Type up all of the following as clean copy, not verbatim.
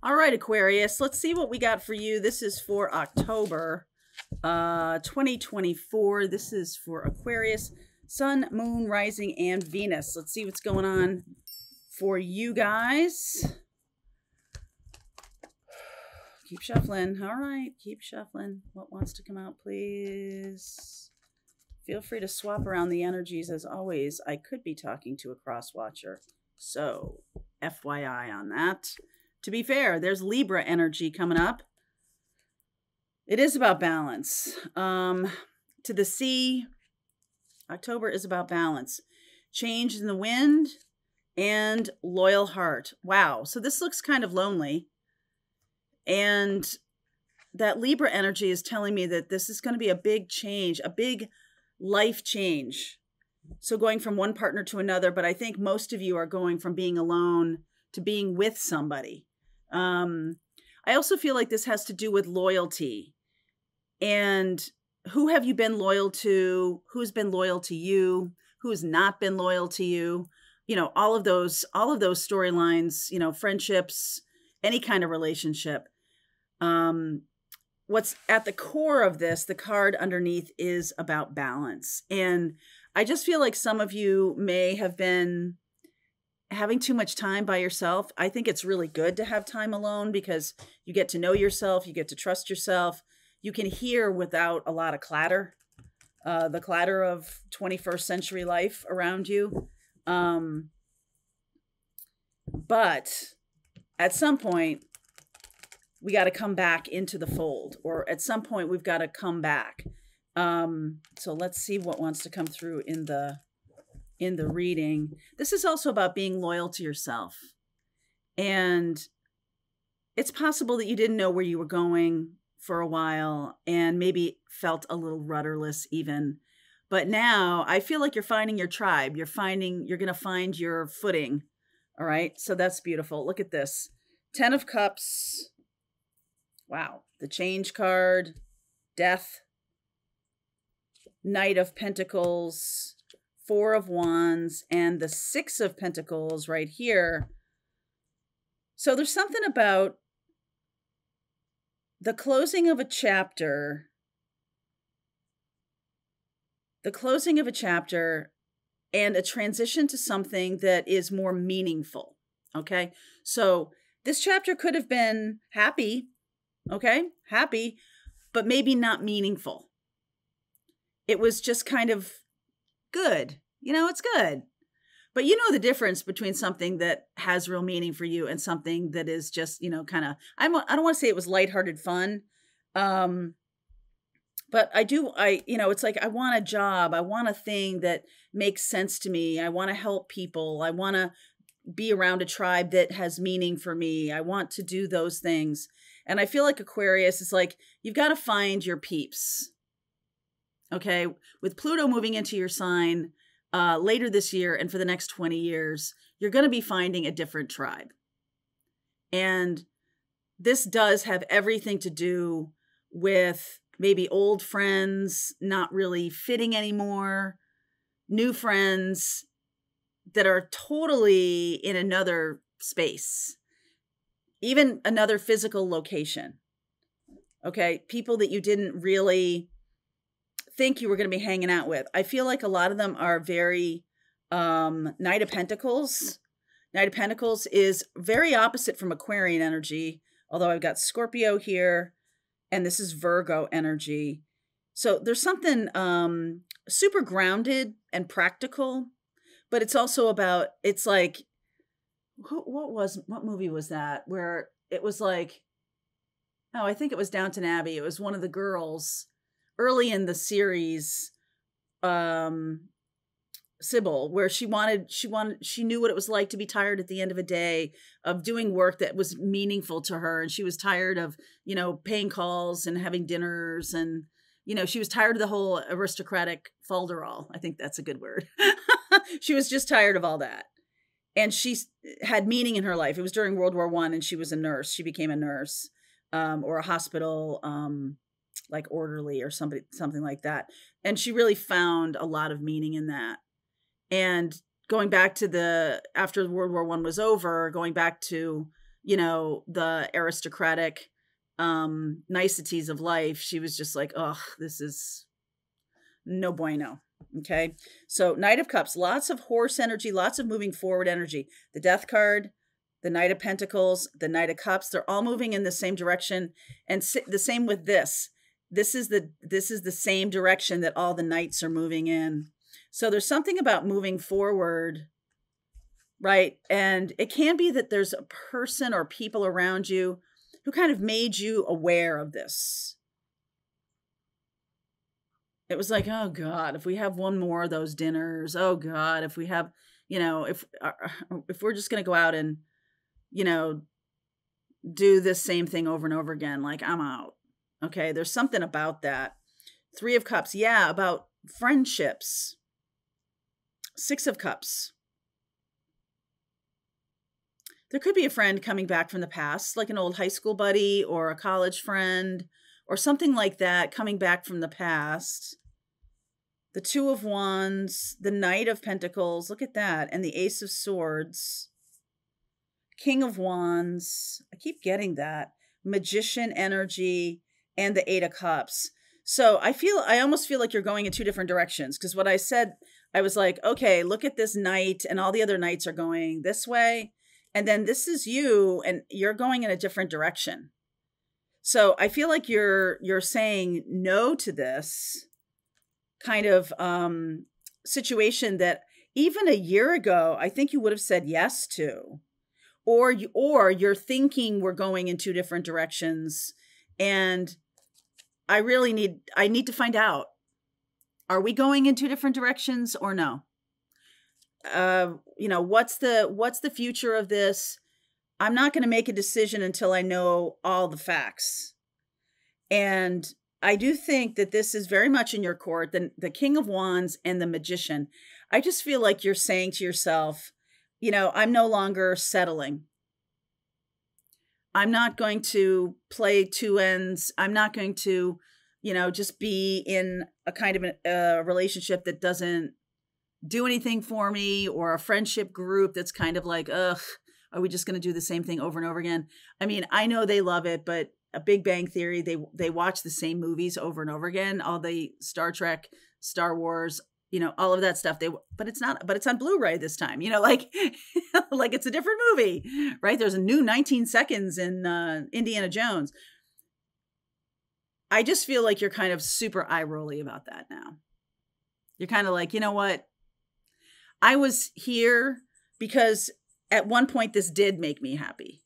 All right, Aquarius, let's see what we got for you. This is for October 2024. This is for Aquarius, Sun, Moon, Rising, and Venus. Let's see what's going on for you guys. Keep shuffling. All right, keep shuffling. What wants to come out, please? Feel free to swap around the energies as always. I could be talking to a cross watcher, so FYI on that. To be fair, there's Libra energy coming up. It is about balance. To the sea, October is about balance. Change in the wind and loyal heart. Wow. So this looks kind of lonely. And that Libra energy is telling me that this is going to be a big change, a big life change. So going from one partner to another, but I think most of you are going from being alone to being with somebody. I also feel like this has to do with loyalty. And who have you been loyal to? Who's been loyal to you? Who's not been loyal to you? You know, all of those storylines, you know, friendships, any kind of relationship. What's at the core of this, the card underneath, is about balance. And I just feel like some of you may have been having too much time by yourself. I think it's really good to have time alone because you get to know yourself, you get to trust yourself. You can hear without a lot of clatter, the clatter of 21st century life around you. But at some point, we got to come back into the fold, or at some point we've got to come back. So let's see what wants to come through in the reading. This is also about being loyal to yourself. And it's possible that you didn't know where you were going for a while and maybe felt a little rudderless even. But now I feel like you're finding your tribe. You're going to find your footing. All right. So that's beautiful. Look at this. 10 of Cups. Wow. The Change card, Death, Knight of Pentacles, 4 of Wands, and the 6 of Pentacles right here. So there's something about the closing of a chapter, and a transition to something that is more meaningful. Okay. So this chapter could have been happy. Okay. Happy, but maybe not meaningful. It was just kind of good. You know, it's good. But you know the difference between something that has real meaning for you and something that is just, you know, kind of, I don't want to say it was lighthearted fun. But you know, it's like, I want a job. I want a thing that makes sense to me. I want to help people. I want to be around a tribe that has meaning for me. I want to do those things. And I feel like Aquarius is like, you've got to find your peeps. Okay. With Pluto moving into your sign later this year and for the next 20 years, you're going to be finding a different tribe. And this does have everything to do with maybe old friends not really fitting anymore, new friends that are totally in another space, even another physical location. Okay. People that you didn't really think you were going to be hanging out with. I feel like a lot of them are very Knight of Pentacles. Knight of Pentacles is very opposite from Aquarian energy, although I've got Scorpio here, and this is Virgo energy. So there's something super grounded and practical, but it's also about, it's like, what movie was that? Where it was like, oh, I think it was Downton Abbey. It was one of the girls early in the series, Sybil, where she knew what it was like to be tired at the end of a day of doing work that was meaningful to her. And she was tired of, you know, paying calls and having dinners. And, you know, she was tired of the whole aristocratic falderall. I think that's a good word. She was just tired of all that. And she had meaning in her life. It was during World War I, and she was a nurse. She became a nurse, or a hospital, like orderly or something like that. And she really found a lot of meaning in that. And going back to after World War I was over, going back to, the aristocratic niceties of life. She was just like, oh, this is no bueno. Okay. So Knight of Cups, lots of horse energy, lots of moving forward energy. The Death card, the Knight of Pentacles, the Knight of Cups, they're all moving in the same direction. And the same with this. This is the same direction that all the knights are moving in. So there's something about moving forward, right? And it can be that there's a person or people around you who kind of made you aware of this. It was like, oh God, if we have one more of those dinners, oh God, if we have, if we're just going to go out and, do this same thing over and over again, like I'm out. Okay. There's something about that. 3 of Cups. Yeah. About friendships. 6 of Cups. There could be a friend coming back from the past, like an old high school buddy or a college friend or something like that coming back from the past. The 2 of Wands, the Knight of Pentacles, look at that, and the Ace of Swords, King of Wands, I keep getting that, Magician energy, and the 8 of Cups. So I almost feel like you're going in 2 different directions, because what I said, I was like, okay, look at this knight, and all the other knights are going this way, and then this is you, and you're going in a different direction. So I feel like you're saying no to this kind of situation that even a year ago, I think you would have said yes to, or you're thinking we're going in 2 different directions. And I need to find out, are we going in 2 different directions or no? What's the future of this? I'm not going to make a decision until I know all the facts. And I do think that this is very much in your court, the King of Wands and the Magician. I just feel like you're saying to yourself, I'm no longer settling. I'm not going to play 2 ends. I'm not going to, just be in a kind of a relationship that doesn't do anything for me, or a friendship group that's kind of like, ugh, are we just going to do the same thing over and over again? I mean, I know they love it, but a Big Bang Theory, they watch the same movies over and over again, all the Star Trek, Star Wars, all of that stuff. But it's on Blu-ray this time, like it's a different movie, right? There's a new 19 seconds in Indiana Jones. I just feel like you're kind of super eye-rolly about that now. You're kind of like, you know what? I was here because at one point this did make me happy.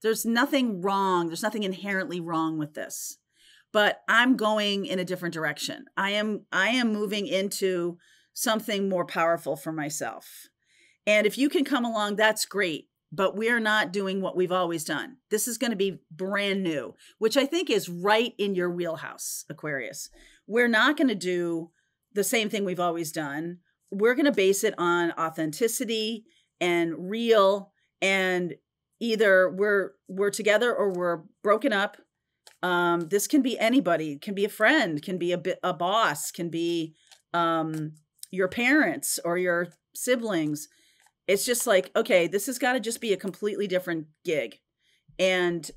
There's nothing wrong. There's nothing inherently wrong with this, but I'm going in a different direction. I am moving into something more powerful for myself. And if you can come along, that's great, but we're not doing what we've always done. This is going to be brand new, which I think is right in your wheelhouse, Aquarius. We're not going to do the same thing we've always done. We're going to base it on authenticity and real, and either we're together or we're broken up. This can be anybody. It can be a friend, can be a boss, can be your parents or your siblings. It's just like, okay, this has got to just be a completely different gig. And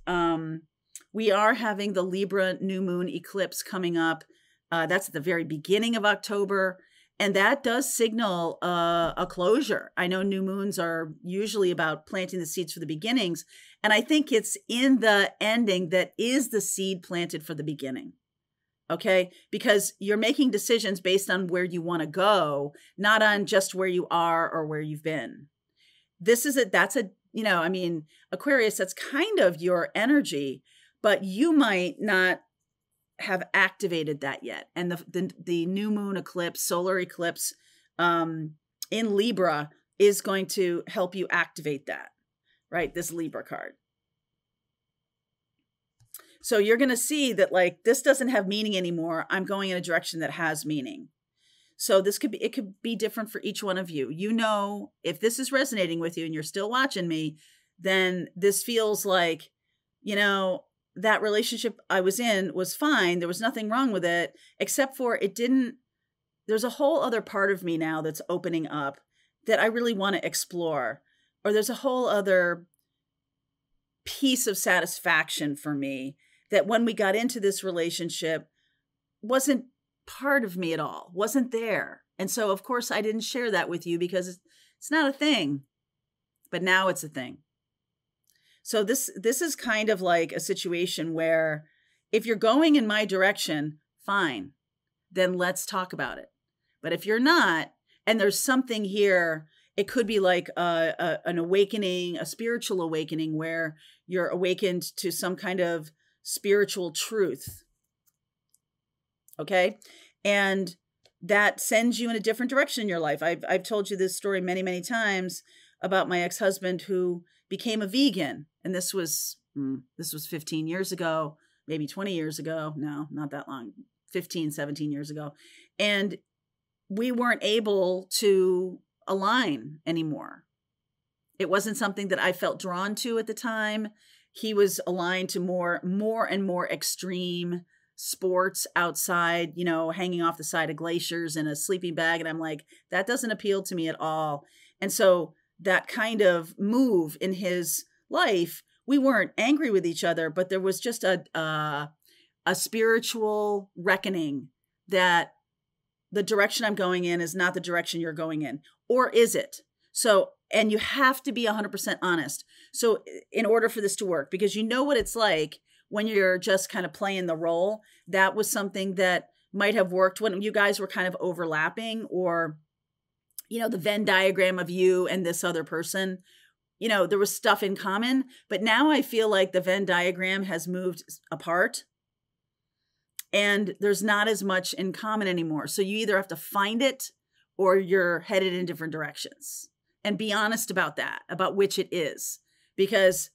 we are having the Libra new moon eclipse coming up. That's at the very beginning of October. And that does signal a closure. I know new moons are usually about planting the seeds for the beginnings. And I think it's in the ending that is the seed planted for the beginning. Okay? Because you're making decisions based on where you want to go, not on just where you are or where you've been. Aquarius, that's kind of your energy, but you might not have activated that yet. And the new moon eclipse, solar eclipse in Libra is going to help you activate that, right? This Libra card. So you're going to see that like, this doesn't have meaning anymore. I'm going in a direction that has meaning. So it could be different for each one of you. If this is resonating with you and you're still watching me, then this feels like, that relationship I was in was fine. There was nothing wrong with it, except for there's a whole other part of me now that's opening up that I really want to explore. Or there's a whole other piece of satisfaction for me that when we got into this relationship wasn't part of me at all, wasn't there. And so, of course, I didn't share that with you because it's not a thing, but now it's a thing. So this is kind of like a situation where if you're going in my direction, fine, then let's talk about it. But if you're not, and there's something here, it could be like an awakening, a spiritual awakening where you're awakened to some kind of spiritual truth. Okay? And that sends you in a different direction in your life. I've told you this story many, many times about my ex-husband who became a vegan. And this was 15 years ago, maybe 20 years ago. No, not that long. 15, 17 years ago. And we weren't able to align anymore. It wasn't something that I felt drawn to at the time. He was aligned to more and more extreme sports outside, you know, hanging off the side of glaciers in a sleeping bag. And I'm like, that doesn't appeal to me at all. And so that kind of move in his life, we weren't angry with each other, but there was just a spiritual reckoning that the direction I'm going in is not the direction you're going in. Or is it? So, and you have to be 100% honest. So in order for this to work, because you know what it's like when you're just kind of playing the role, that was something that might have worked when you guys were kind of overlapping, or, you know, the Venn diagram of you and this other person, you know, there was stuff in common, but now I feel like the Venn diagram has moved apart and there's not as much in common anymore. So you either have to find it or you're headed in different directions, and be honest about that, about which it is, because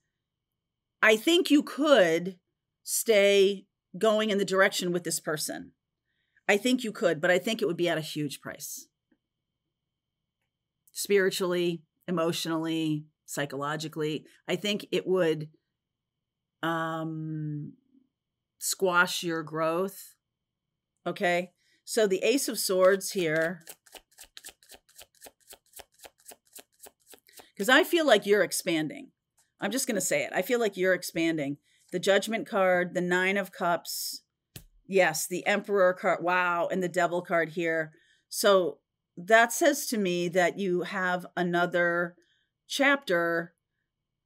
I think you could stay going in the direction with this person. I think you could, but I think it would be at a huge price. Spiritually, emotionally, psychologically. I think it would squash your growth. Okay? So the Ace of Swords here, because I feel like you're expanding. I'm just going to say it. I feel like you're expanding. The Judgment card, the Nine of Cups, yes, the Emperor card, wow, and the Devil card here. So that says to me that you have another chapter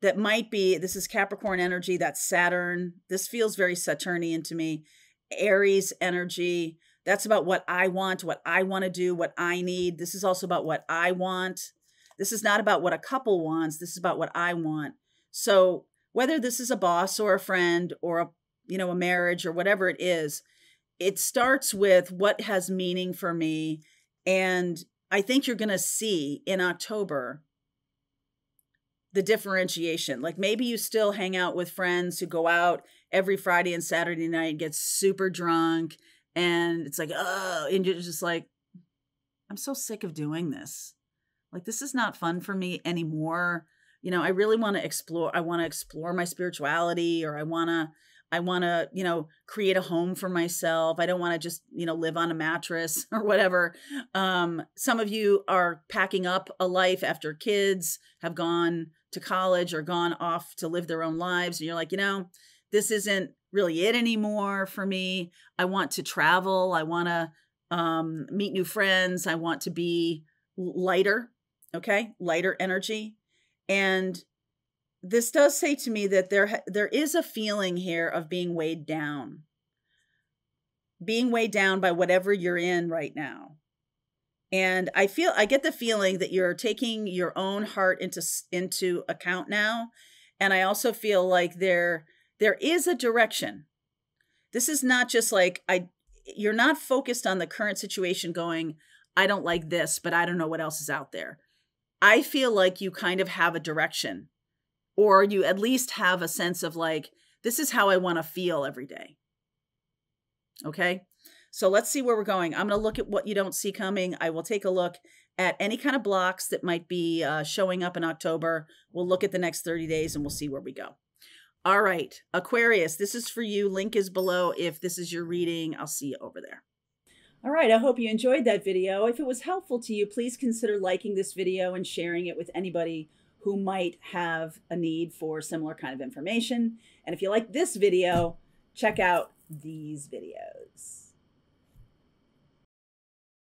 that might be, this is Capricorn energy, that's Saturn. This feels very Saturnian to me. Aries energy, that's about what I want to do, what I need. This is also about what I want. This is not about what a couple wants. This is about what I want. So whether this is a boss or a friend or a marriage or whatever it is, it starts with what has meaning for me. And I think you're going to see in October the differentiation. Like maybe you still hang out with friends who go out every Friday and Saturday night and get super drunk. And it's like, oh, and you're just like, I'm so sick of doing this. Like, this is not fun for me anymore. You know, I really want to explore. I want to explore my spirituality, or I want to, create a home for myself. I don't want to just, live on a mattress or whatever. Some of you are packing up a life after kids have gone to college or gone off to live their own lives. And you're like, this isn't really it anymore for me. I want to travel. I want to meet new friends. I want to be lighter. Okay. Lighter energy. And this does say to me that there is a feeling here of being weighed down by whatever you're in right now. And I get the feeling that you're taking your own heart into account now. And I also feel like there is a direction. This is not just like, you're not focused on the current situation going, I don't like this, but I don't know what else is out there. I feel like you kind of have a direction, or you at least have a sense of like, this is how I want to feel every day. Okay. So let's see where we're going. I'm going to look at what you don't see coming. I will take a look at any kind of blocks that might be showing up in October. We'll look at the next 30 days and we'll see where we go. All right. Aquarius, this is for you. Link is below. If this is your reading, I'll see you over there. All right, I hope you enjoyed that video. If it was helpful to you, please consider liking this video and sharing it with anybody who might have a need for similar kind of information. And if you like this video, check out these videos.